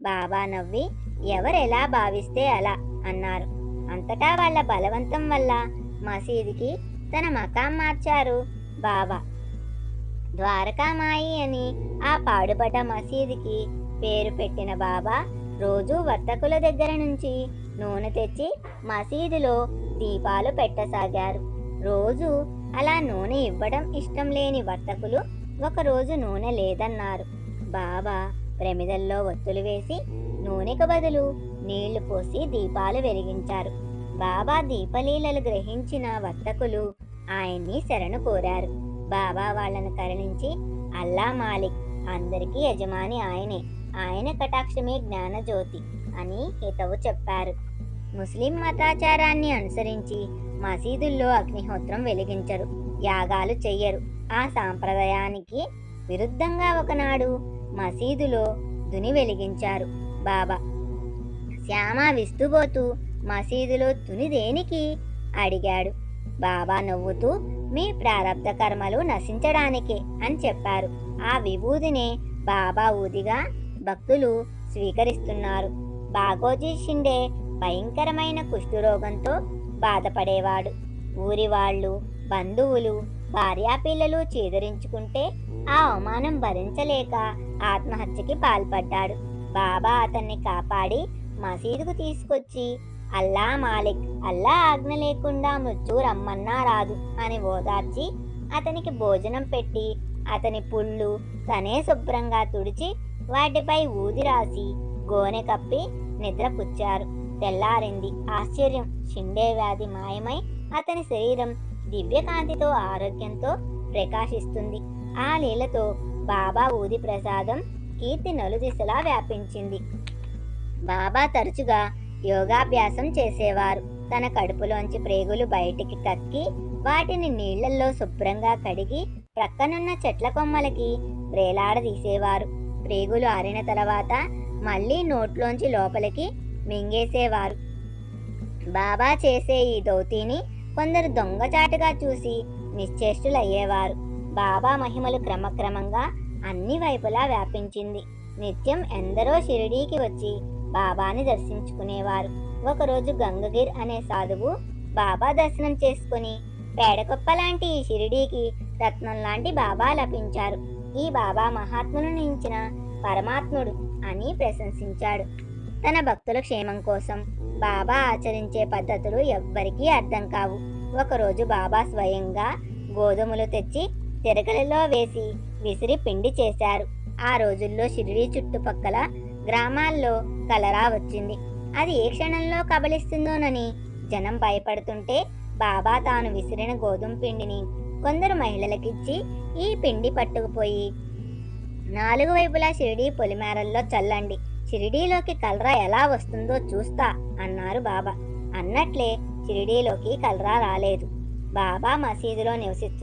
బాబా నవ్వి, ఎవరెలా భావిస్తే అలా అన్నారు. అంతటా వాళ్ళ బలవంతం వల్ల మసీదుకి తన మకాం మార్చారు బాబా. ద్వారకామాయి అని ఆ పాడుపడ్డ మసీదుకి పేరు పెట్టిన బాబా రోజూ వర్తకుల దగ్గర నుంచి నూనె తెచ్చి మసీదులో దీపాలు పెట్టసాగారు. రోజు అలా నూనె ఇవ్వడం ఇష్టం లేని వర్తకులు ఒకరోజు నూనె లేదన్నారు. బాబా ప్రమిదల్లో ఒత్తులు వేసి నూనెకు బదులు నీళ్లు పోసి దీపాలు వెలిగించారు. బాబా దీపలీలలు గ్రహించిన వర్తకులు ఆయన్ని శరణు కోరారు. బాబా వాళ్ళను కరుణించి, అల్లా మాలిక్, అందరికీ యజమాని ఆయనే, ఆయన కటాక్షమే జ్ఞానజ్యోతి అని హితవు చెప్పారు. ముస్లిం మతాచారాన్ని అనుసరించి మసీదుల్లో అగ్నిహోత్రం వెలిగించరు, యాగాలు చెయ్యరు. ఆ సాంప్రదాయానికి విరుద్ధంగా ఒకనాడు మసీదులో దుని వెలిగించారు బాబా. శ్యామ విస్తుబోతూ మసీదులో తుని దేనికి అడిగాడు. బాబా నవ్వుతూ, మీ ప్రారబ్ధ కర్మలు నశించడానికే అని చెప్పారు. ఆ విభూదినే బాబా ఊదిగా భక్తులు స్వీకరిస్తున్నారు. బాగోజీ షిండే భయంకరమైన కుష్ఠరోగంతో బాధపడేవాడు. ఊరి వాళ్ళు, బంధువులు, భార్యాపిల్లలు చీదరించుకుంటే ఆ అవమానం భరించలేక ఆత్మహత్యకి పాల్పడ్డాడు. బాబా అతన్ని కాపాడి మసీదుకు తీసుకొచ్చి, అల్లా మాలిక్, అల్లా ఆజ్ఞ లేకుండా మృత్యు రమ్మన్నా రాదు అని ఓదార్చి అతనికి భోజనం పెట్టి అతని పుళ్ళు తనే శుభ్రంగా తుడిచి వాటిపై ఊది రాసి గోనె కప్పి నిద్రపుచ్చారు. తెల్లారింది. ఆశ్చర్యం! షిండే వ్యాధి మాయమై అతని శరీరం దివ్యకాంతితో ఆరోగ్యంతో ప్రకాశిస్తుంది. ఆ లీలతో బాబా ఊది ప్రసాదం కీర్తి నలుదిశలా వ్యాపించింది. బాబా తరచుగా యోగాభ్యాసం చేసేవారు. తన కడుపులోంచి ప్రేగులు బయటికి కక్కి వాటిని నీళ్లల్లో శుభ్రంగా కడిగి ప్రక్కనున్న చెట్ల కొమ్మలకి వేలాడదీసేవారు. ప్రేగులు ఆరిన తర్వాత మళ్ళీ నోట్లోంచి లోపలికి మింగేసేవారు. బాబా చేసే ఈ దౌతీని కొందరు దొంగచాటుగా చూసి నిశ్చేష్టులయ్యేవారు. బాబా మహిమలు క్రమక్రమంగా అన్ని వైపులా వ్యాపించింది. నిత్యం ఎందరో షిరిడీకి వచ్చి బాబాని దర్శించుకునేవారు. ఒకరోజు గంగగిర్ అనే సాధువు బాబా దర్శనం చేసుకుని, పేడకొప్ప లాంటి ఈ షిరిడీకి రత్నం లాంటి బాబా లభించారు, ఈ బాబా మహాత్మును మించిన పరమాత్ముడు అని ప్రశంసించాడు. తన భక్తుల క్షేమం కోసం బాబా ఆచరించే పద్ధతులు ఎవ్వరికీ అర్థం కావు. ఒకరోజు బాబా స్వయంగా గోధుమలు తెచ్చి తిరగలిలో వేసి విసిరి పిండి చేశారు. ఆ రోజుల్లో షిరిడీ చుట్టుపక్కల గ్రామాల్లో కలరా వచ్చింది. అది ఏ క్షణంలో కబలిస్తుందోనని జనం భయపడుతుంటే బాబా తాను విసిరిన గోధుమ పిండిని కొందరు మహిళలకిచ్చి, ఈ పిండి పట్టుకుపోయి 4 వైపులా షిరిడీ పొలిమేరల్లో చల్లండి, షిరిడీలోకి కలరా ఎలా వస్తుందో చూస్తా అన్నారు బాబా. అన్నట్లే షిరిడీలోకి కలరా రాలేదు. బాబా మసీదులో నివసిస్తున్న